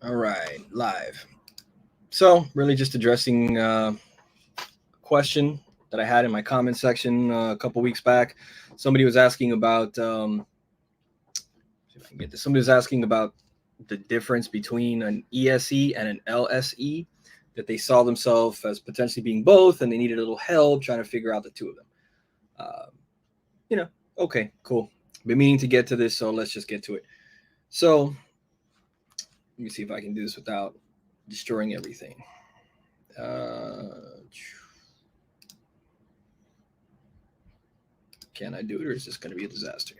All right, live. So, really just addressing a question that I had in my comment section a couple weeks back. Somebody was asking about, see if I can get this. Somebody was asking about the difference between an ESE and an LSE, that they saw themselves as potentially being both and they needed a little help trying to figure out the two of them. Okay, cool. Been meaning to get to this, so let's just get to it. So, let me see if I can do this without destroying everything. Can I do it, or is this going to be a disaster?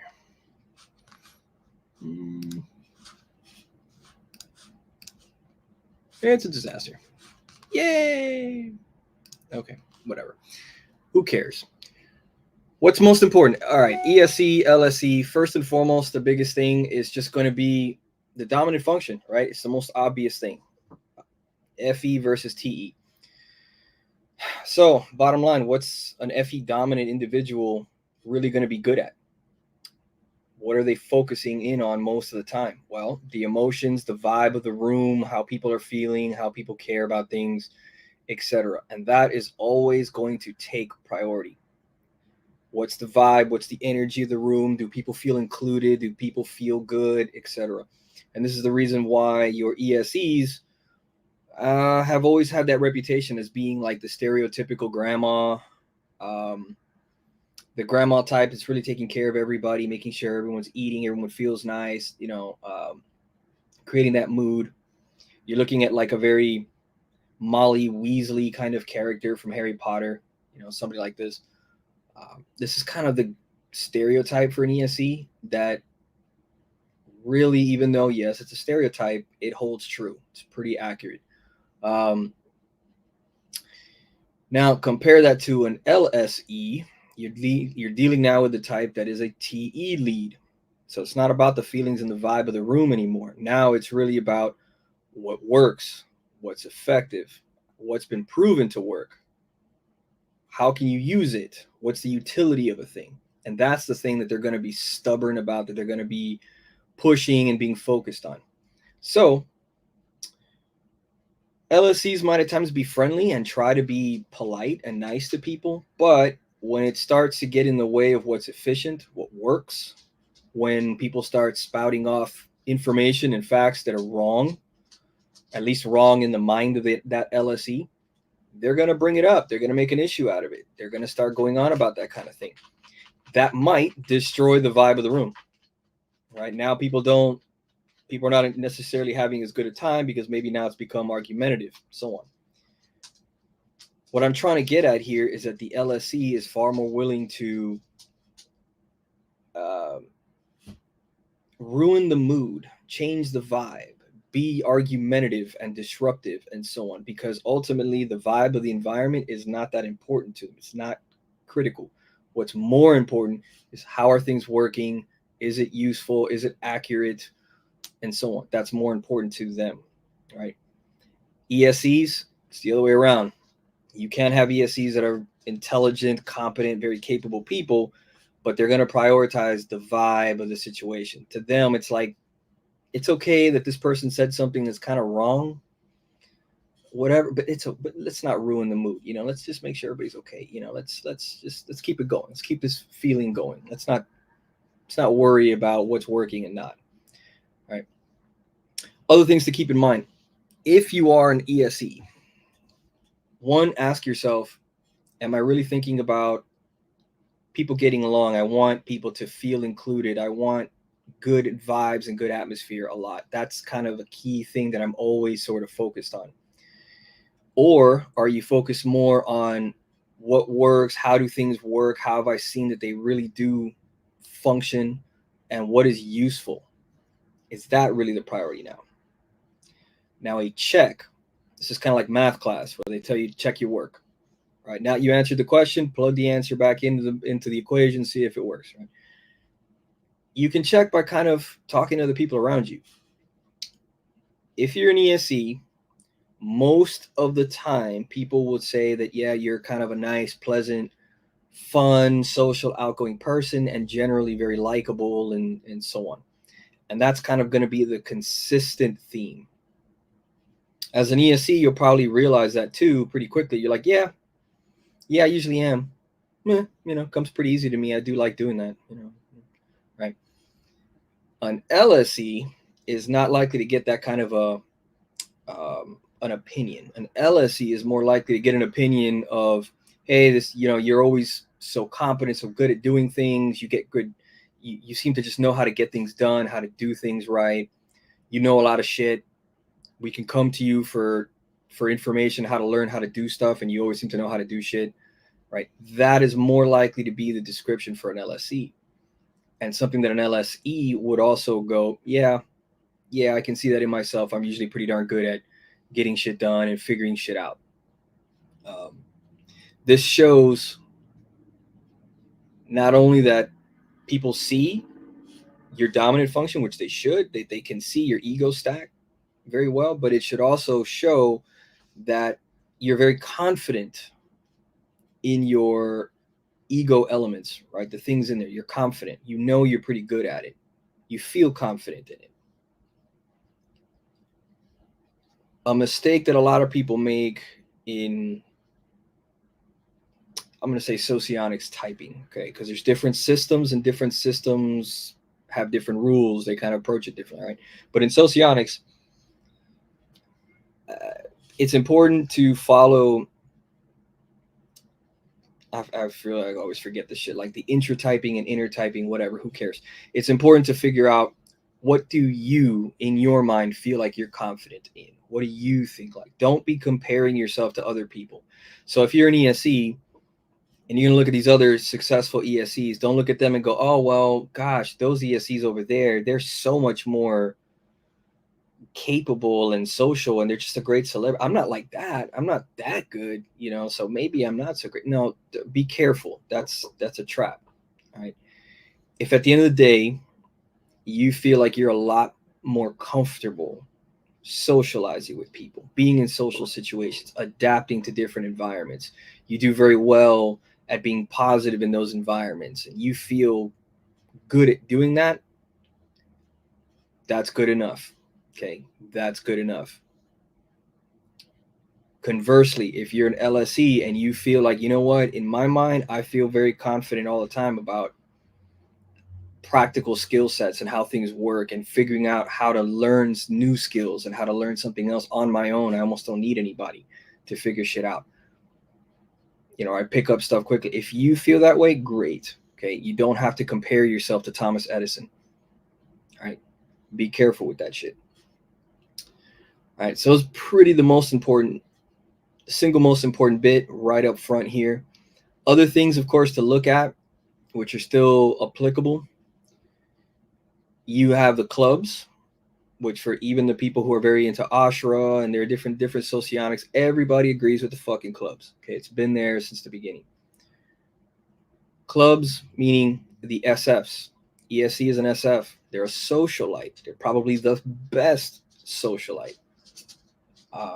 It's a disaster. Yay! Okay, whatever. Who cares? What's most important? All right, ESE, LSE. First and foremost, the biggest thing is just going to be the dominant function, right? It's the most obvious thing. FE versus TE. So, bottom line, what's an FE dominant individual really going to be good at? What are they focusing in on most of the time? Well, the emotions, the vibe of the room, how people are feeling, how people care about things, etc. And that is always going to take priority. What's the vibe? What's the energy of the room? Do people feel included? Do people feel good, etc.? And this is the reason why your ESEs have always had that reputation as being like the stereotypical grandma. The grandma type is really taking care of everybody, making sure everyone's eating, everyone feels nice, creating that mood. You're looking at like a very Molly Weasley kind of character from Harry Potter, somebody like this. This is kind of the stereotype for an ESE that really, even though, yes, it's a stereotype, it holds true. It's pretty accurate. Now, compare that to an LSE. You're dealing now with the type that is a TE lead. So it's not about the feelings and the vibe of the room anymore. Now it's really about what works, what's effective, what's been proven to work. How can you use it? What's the utility of a thing? And that's the thing that they're going to be stubborn about, that they're going to be pushing and being focused on. So LSEs might at times be friendly and try to be polite and nice to people, but when it starts to get in the way of what's efficient, what works, when people start spouting off information and facts that are wrong, at least wrong in the mind of that LSE, they're going to bring it up. They're going to make an issue out of it. They're going to start going on about that kind of thing. That might destroy the vibe of the room. Right now, people are not necessarily having as good a time because maybe now it's become argumentative, so on. What I'm trying to get at here is that the LSE is far more willing to ruin the mood, change the vibe, be argumentative and disruptive, and so on, because ultimately the vibe of the environment is not that important to them. It's not critical. What's more important is how are things working? Is it useful? Is it accurate? And so on. That's more important to them, right? ESEs, it's the other way around. You can't have ESEs that are intelligent, competent, very capable people, but they're going to prioritize the vibe of the situation. To them, it's like, it's okay that this person said something that's kind of wrong, whatever, but let's not ruin the mood. Let's just make sure everybody's okay. Let's keep it going. Let's keep this feeling going. Let's not worry about what's working and not. All right. Other things to keep in mind. If you are an ESE, one, ask yourself, am I really thinking about people getting along? I want people to feel included. I want good vibes and good atmosphere a lot. That's kind of a key thing that I'm always sort of focused on. Or are you focused more on what works? How do things work? How have I seen that they really do function? And what is useful? Is that really the priority now? Now a check. This is kind of like math class where they tell you to check your work. Right, now you answered the question, plug the answer back into the equation, see if it works. Right? You can check by kind of talking to the people around you. If you're an ESE, most of the time people would say that, yeah, you're kind of a nice, pleasant, fun, social, outgoing person and generally very likable and so on. And that's kind of going to be the consistent theme. As an ESE, you'll probably realize that too pretty quickly. You're like, yeah, I usually am. Comes pretty easy to me. I do like doing that, right? An LSE is not likely to get that kind of an opinion. An LSE is more likely to get an opinion of, hey, this, you're always so competent, so good at doing things. You get good. You seem to just know how to get things done, how to do things right. You know a lot of shit. We can come to you for information, how to learn how to do stuff, and you always seem to know how to do shit, right? That is more likely to be the description for an LSE. And something that an LSE would also go, yeah, I can see that in myself. I'm usually pretty darn good at getting shit done and figuring shit out. This shows not only that people see your dominant function, which they should, they can see your ego stack very well, but it should also show that you're very confident in your ego elements, right? The things in there, you're confident. You know you're pretty good at it. You feel confident in it. A mistake that a lot of people make in, I'm going to say, Socionics typing, okay? Because there's different systems, and different systems have different rules. They kind of approach it differently, right? But in Socionics, it's important to follow. I feel like I always forget this shit, like the intra-typing and inner-typing, whatever, who cares? It's important to figure out, what do you, in your mind, feel like you're confident in? What do you think like? Don't be comparing yourself to other people. So if you're an ESE and you're going to look at these other successful ESEs, don't look at them and go, oh, well, gosh, those ESEs over there, they're so much more capable and social, and they're just a great celebrity. I'm not like that. I'm not that good, so maybe I'm not so great. No, be careful. That's a trap. All right. If at the end of the day you feel like you're a lot more comfortable socializing with people, being in social situations, adapting to different environments, you do very well at being positive in those environments, and you feel good at doing that, that's good enough. Okay, that's good enough. Conversely, if you're an LSE and you feel like, you know what, in my mind, I feel very confident all the time about practical skill sets and how things work, and figuring out how to learn new skills and how to learn something else on my own. I almost don't need anybody to figure shit out. I pick up stuff quickly. If you feel that way, great. Okay, you don't have to compare yourself to Thomas Edison. All right, be careful with that shit. All right, so it's pretty the single most important bit right up front here. Other things, of course, to look at, which are still applicable. You have the clubs, which for even the people who are very into Ashra and there are different socionics, everybody agrees with the fucking clubs. Okay, it's been there since the beginning. Clubs, meaning the SFs. ESE is an SF. They're a socialite. They're probably the best socialite.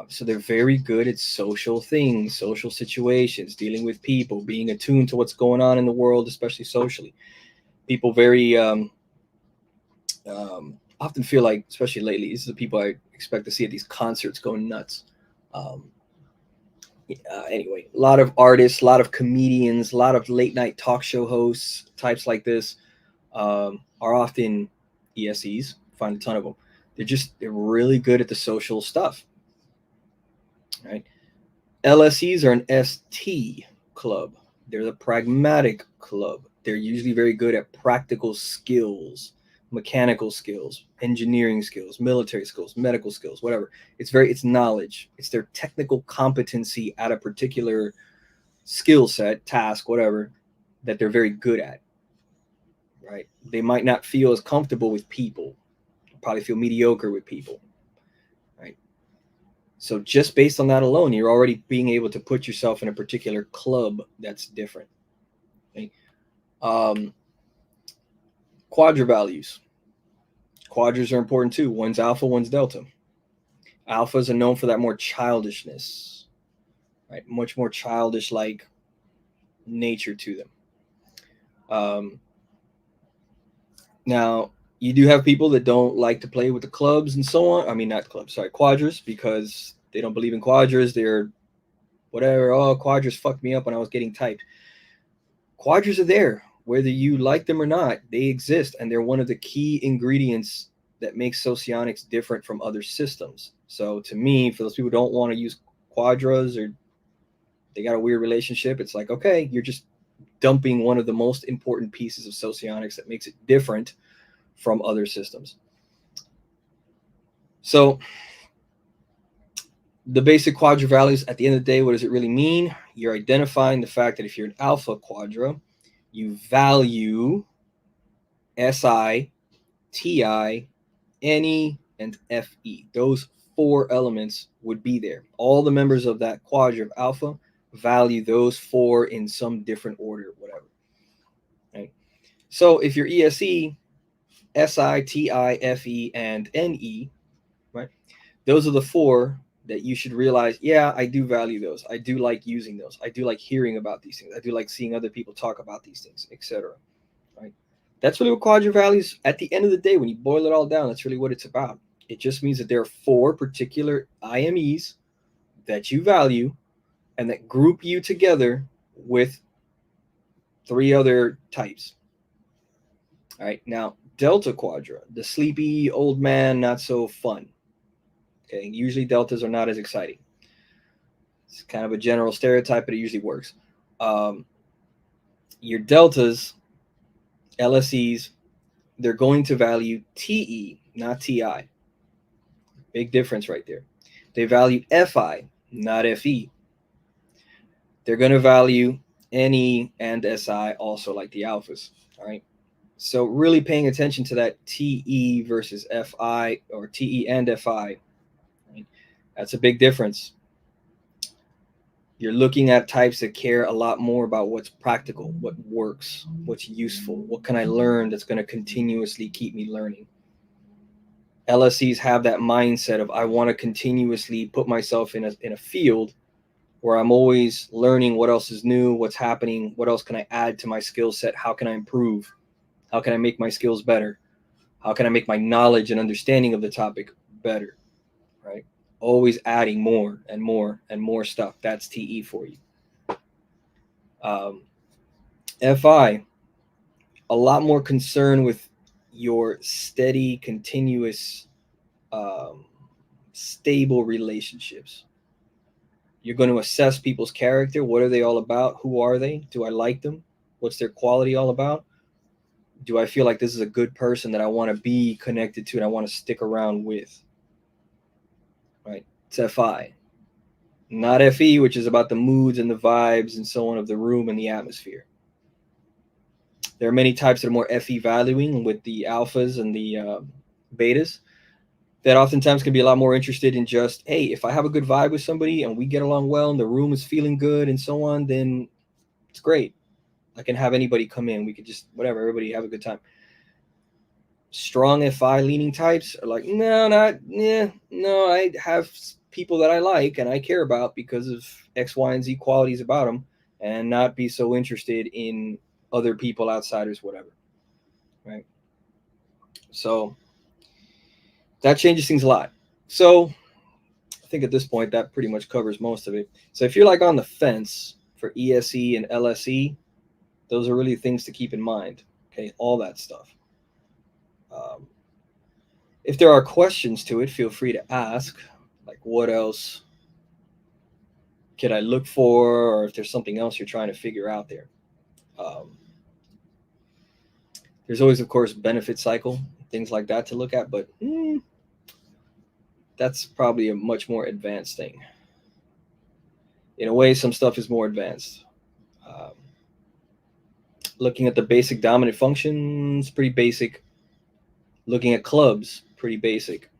So they're very good at social things, social situations, dealing with people, being attuned to what's going on in the world, especially socially. People very often feel like, especially lately, these are the people I expect to see at these concerts going nuts. Anyway, a lot of artists, a lot of comedians, a lot of late night talk show hosts, types like this are often ESEs. Find a ton of them. They're really good at the social stuff. Right? LSEs are an ST club. They're the pragmatic club. They're usually very good at practical skills, mechanical skills, engineering skills, military skills, medical skills, whatever. It's knowledge. It's their technical competency at a particular skill set, task, whatever, that they're very good at. Right? They might not feel as comfortable with people. They'll probably feel mediocre with people. Right? So just based on that alone, you're already being able to put yourself in a particular club that's different. Okay? Quadra values. Quadras are important too. One's alpha, one's delta. Alphas are known for that more childishness, right? Much more childish-like nature to them. Now, you do have people that don't like to play with the clubs and so on. I mean, not clubs, sorry, quadras, because They don't believe in quadras. They're whatever. Oh, quadras fucked me up when I was getting typed. Quadras are there. Whether you like them or not, they exist, and they're one of the key ingredients that makes Socionics different from other systems. So to me, for those people who don't want to use quadras or they got a weird relationship, it's like, okay, you're just dumping one of the most important pieces of Socionics that makes it different from other systems. So the basic quadra values, at the end of the day, what does it really mean? You're identifying the fact that if you're an alpha quadra, you value SI, TI, NE, and FE. Those 4 elements would be there. All the members of that quadra of alpha value those 4 in some different order, whatever. Right? So if you're ESE, SI, TI, FE, and NE, right? Those are the 4 that you should realize, yeah, I do value those. I do like using those. I do like hearing about these things. I do like seeing other people talk about these things, etc. Right? That's really what quadra values, at the end of the day, when you boil it all down, that's really what it's about. It just means that there are 4 particular IMEs that you value and that group you together with 3 other types. All right, now delta quadra, the sleepy old man, not so fun. Okay, usually deltas are not as exciting. It's kind of a general stereotype, but it usually works. Your deltas, LSEs, they're going to value TE, not TI. Big difference right there. They value FI, not FE. They're going to value NE and SI also, like the alphas. All right. So really paying attention to that TE versus FI, or TE and FI. Right? That's a big difference. You're looking at types that care a lot more about what's practical, what works, what's useful, what can I learn that's going to continuously keep me learning. LSEs have that mindset of, I want to continuously put myself in a field where I'm always learning what else is new, what's happening, what else can I add to my skill set, how can I improve, how can I make my skills better, how can I make my knowledge and understanding of the topic better, right? Always adding more and more and more stuff. That's TE for you. FI, a lot more concern with your steady, continuous, stable relationships. You're going to assess people's character. What are they all about? Who are they? Do I like them? What's their quality all about? Do I feel like this is a good person that I want to be connected to and I want to stick around with? Right? It's FI. Not FE, which is about the moods and the vibes and so on of the room and the atmosphere. There are many types that are more FE valuing, with the alphas and the betas, that oftentimes can be a lot more interested in just, hey, if I have a good vibe with somebody and we get along well and the room is feeling good and so on, then it's great. I can have anybody come in. We could just, whatever, everybody have a good time. Strong FI leaning types are like, no, I have people that I like and I care about because of X, Y, and Z qualities about them, and not be so interested in other people, outsiders, whatever. Right? So that changes things a lot. So I think at this point that pretty much covers most of it. So if you're like on the fence for ESE and LSE, those are really things to keep in mind. Okay, all that stuff. If there are questions to it, feel free to ask. Like, what else could I look for, or if there's something else you're trying to figure out there. There's always, of course, benefit cycle, things like that to look at, but that's probably a much more advanced thing. In a way, some stuff is more advanced. Looking at the basic dominant functions, pretty basic. Looking at clubs, pretty basic.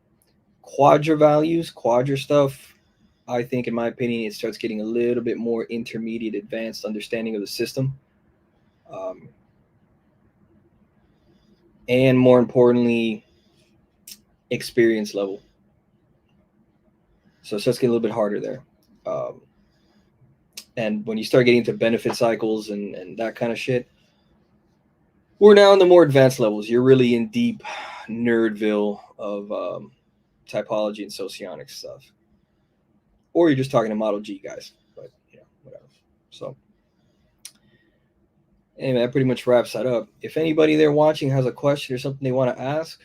Quadra values, quadra stuff, I think, in my opinion, it starts getting a little bit more intermediate, advanced understanding of the system. And more importantly, experience level. So it starts getting a little bit harder there. And when you start getting into benefit cycles and that kind of shit, we're now in the more advanced levels. You're really in deep nerdville of typology and socionics stuff. or you're just talking to Model G guys. But whatever. So anyway, that pretty much wraps that up. If anybody there watching has a question or something they want to ask,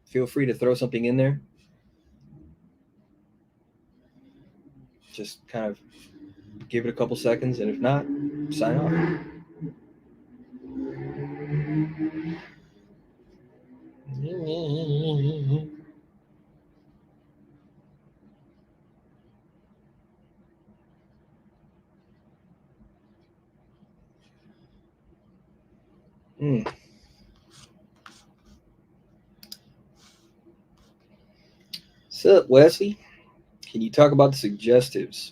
feel free to throw something in there. Just kind of give it a couple seconds, and if not, sign off. So, Wesley, can you talk about the suggestives?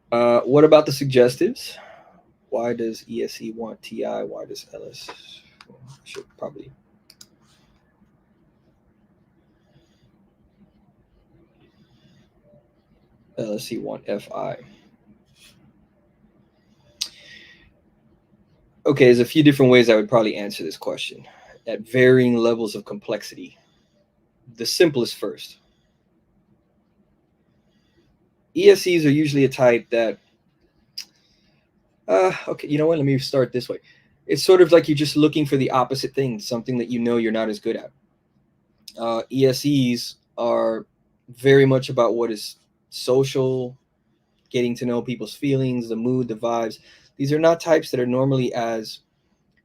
What about the suggestives? Why does ESE want TI? Why does LS? I should probably. LSE want FI. Okay, there's a few different ways I would probably answer this question at varying levels of complexity. The simplest first. ESEs are usually a type that, okay, you know what? Let me start this way. It's sort of like you're just looking for the opposite thing, something that you know you're not as good at. ESEs are very much about what is social, getting to know people's feelings, the mood, the vibes. These are not types that are normally as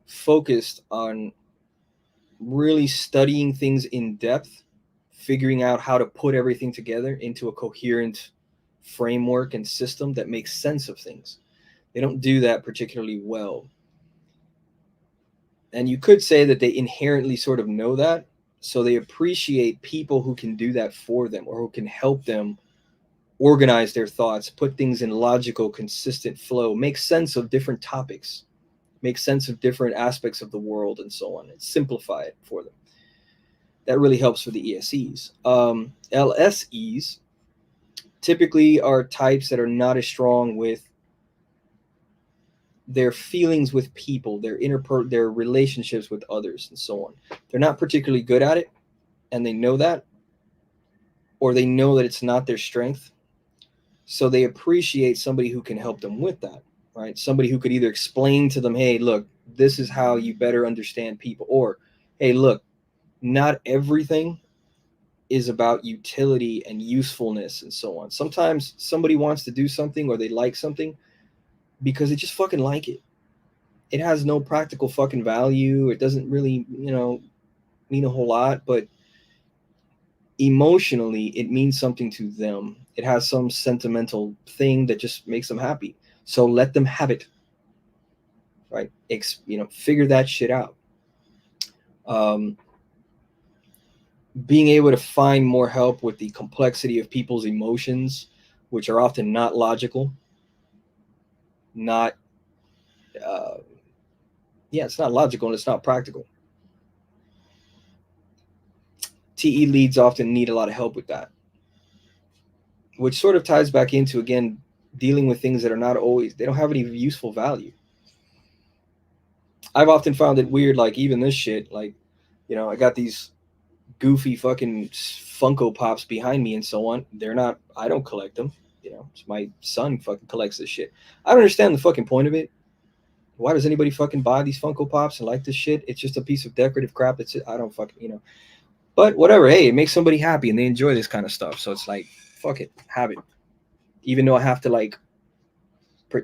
focused on really studying things in depth, figuring out how to put everything together into a coherent framework and system that makes sense of things. They don't do that particularly well. And you could say that they inherently sort of know that, so they appreciate people who can do that for them or who can help them organize their thoughts, put things in logical, consistent flow, make sense of different topics, make sense of different aspects of the world and so on, and simplify it for them. That really helps for the ESEs. LSEs typically are types that are not as strong with their feelings with people, their relationships with others, and so on. They're not particularly good at it, and they know that, or they know that it's not their strength. So they appreciate somebody who can help them with that, right? Somebody who could either explain to them, hey, look, this is how you better understand people, or hey, look, not everything is about utility and usefulness and so on. Sometimes somebody wants to do something or they like something because they just fucking like it. It has no practical fucking value. It doesn't really, mean a whole lot, but emotionally it means something to them. It has some sentimental thing that just makes them happy. So let them have it. Right? Figure that shit out. Being able to find more help with the complexity of people's emotions, which are often not logical, not it's not logical and it's not practical. TE leads often need a lot of help with that, which sort of ties back into, again, dealing with things that are not always, they don't have any useful value. I've often found it weird, like even this shit, like, I got these goofy fucking Funko Pops behind me and so on. I don't collect them. My son fucking collects this shit. I don't understand the fucking point of it. Why does anybody fucking buy these Funko Pops and like this shit? It's just a piece of decorative crap. I don't fucking, but whatever. Hey, it makes somebody happy and they enjoy this kind of stuff. So it's like, fuck it, have it. Even though I have to like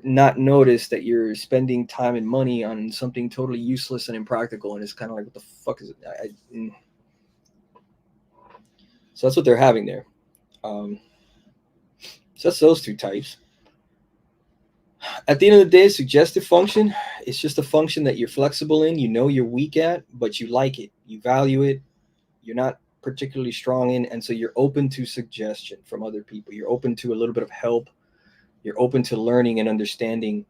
not notice that you're spending time and money on something totally useless and impractical. And it's kind of like, what the fuck is it? So that's what they're having there. So that's those two types. At the end of the day, suggestive function, it's just a function that you're flexible in, you're weak at, but you like it, you value it, you're not particularly strong in, and so you're open to suggestion from other people. You're open to a little bit of help. You're open to learning and understanding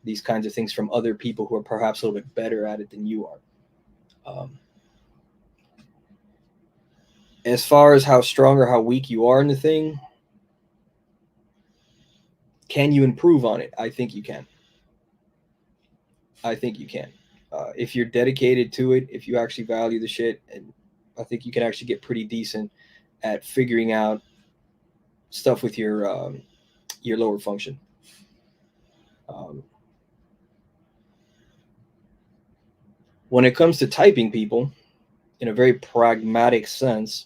these kinds of things from other people who are perhaps a little bit better at it than you are. As far as how strong or how weak you are in the thing, can you improve on it? I think you can. If you're dedicated to it, if you actually value the shit, and I think you can actually get pretty decent at figuring out stuff with your lower function. When it comes to typing people, in a very pragmatic sense,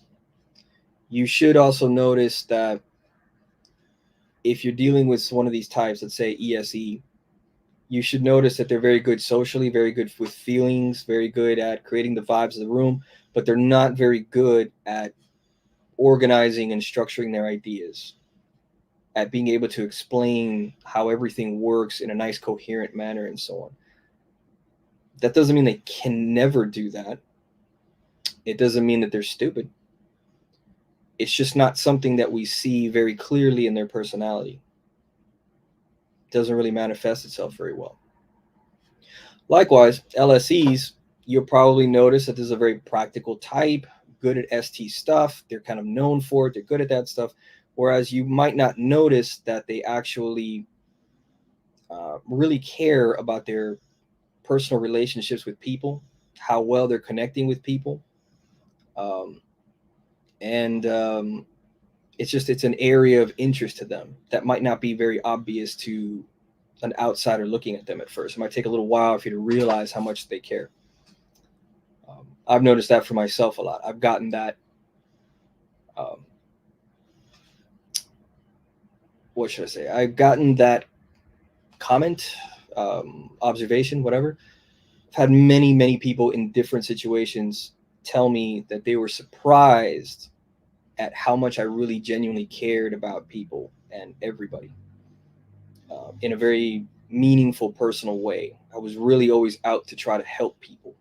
you should also notice that if you're dealing with one of these types, let's say ESE, you should notice that they're very good socially, very good with feelings, very good at creating the vibes of the room, but they're not very good at organizing and structuring their ideas, at being able to explain how everything works in a nice, coherent manner, and so on. That doesn't mean they can never do that. It doesn't mean that they're stupid. It's just not something that we see very clearly in their personality. It doesn't really manifest itself very well. Likewise, LSEs, you'll probably notice that this is a very practical type, good at ST stuff. They're kind of known for it. They're good at that stuff. Whereas you might not notice that they actually really care about their personal relationships with people, how well they're connecting with people. It's an area of interest to them that might not be very obvious to an outsider looking at them at first. It might take a little while for you to realize how much they care. I've noticed that for myself a lot. I've gotten that what should I say? I've gotten that comment, observation, whatever. I've had many people in different situations tell me that they were surprised at how much I really genuinely cared about people and everybody in a very meaningful, personal way. I was really always out to try to help people.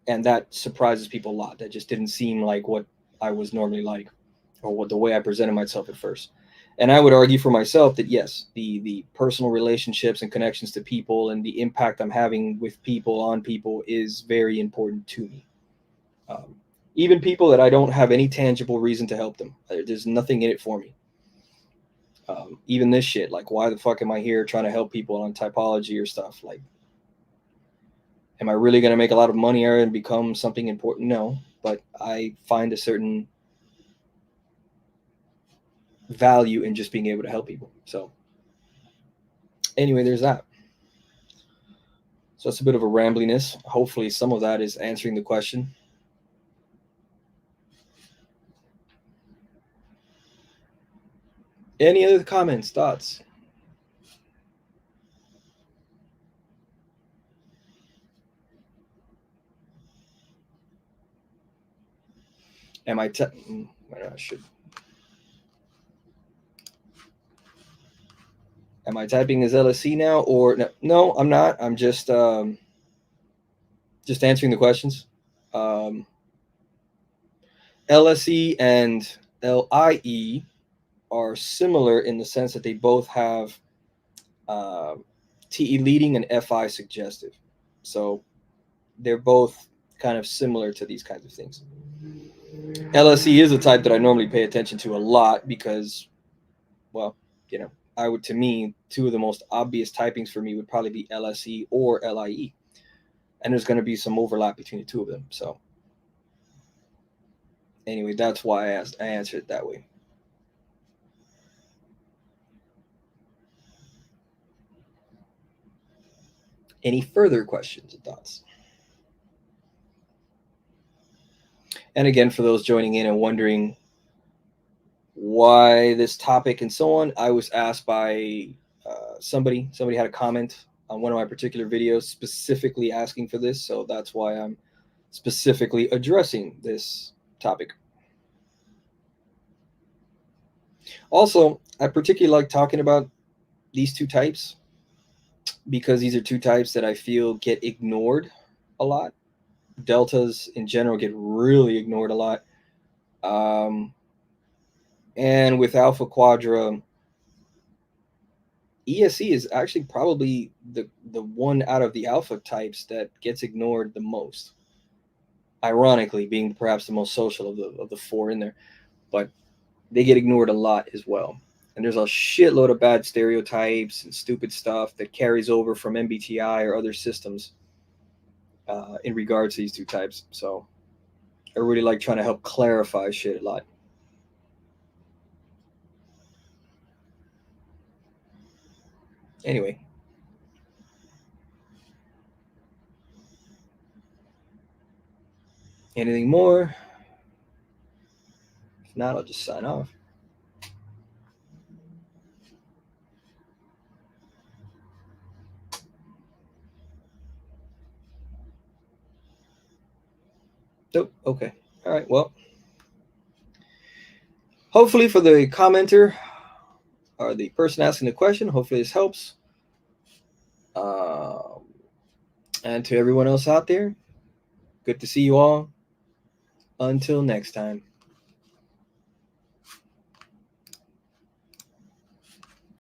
And that surprises people a lot. That just didn't seem like what I was normally like, or what the way I presented myself at first. And I would argue for myself that yes, the personal relationships and connections to people and the impact I'm having with people on people is very important to me. Even people that I don't have any tangible reason to help them. There's nothing in it for me. Even this shit, like, why the fuck am I here trying to help people on typology or stuff? Like, am I really going to make a lot of money or and become something important? No, but I find a certain value in just being able to help people. So anyway, there's that. So it's a bit of a rambliness. Hopefully some of that is answering the question. Any other comments, thoughts? Am I Am I typing as LSE now, or no? No, I'm not. I'm just answering the questions. LSE and LIE are similar in the sense that they both have TE leading and FI suggestive. So they're both kind of similar to these kinds of things. LSE is a type that I normally pay attention to a lot because, well, to me, two of the most obvious typings for me would probably be LSE or LIE. And there's going to be some overlap between the two of them. So anyway, that's why I answered it that way. Any further questions or thoughts? And again, for those joining in and wondering why this topic and so on, I was asked by somebody had a comment on one of my particular videos specifically asking for this, so that's why I'm specifically addressing this topic. Also, I particularly like talking about these two types because these are two types that I feel get ignored a lot. Deltas in general get really ignored a lot. And with Alpha Quadra, ESE is actually probably the one out of the alpha types that gets ignored the most. Ironically, being perhaps the most social of the four in there, but they get ignored a lot as well. And there's a shitload of bad stereotypes and stupid stuff that carries over from MBTI or other systems in regards to these two types. So I really like trying to help clarify shit a lot. Anyway. Anything more? If not, I'll just sign off. Nope. Okay. All right. Well, hopefully for the commenter or the person asking the question, hopefully this helps. And to everyone else out there, good to see you all. Until next time.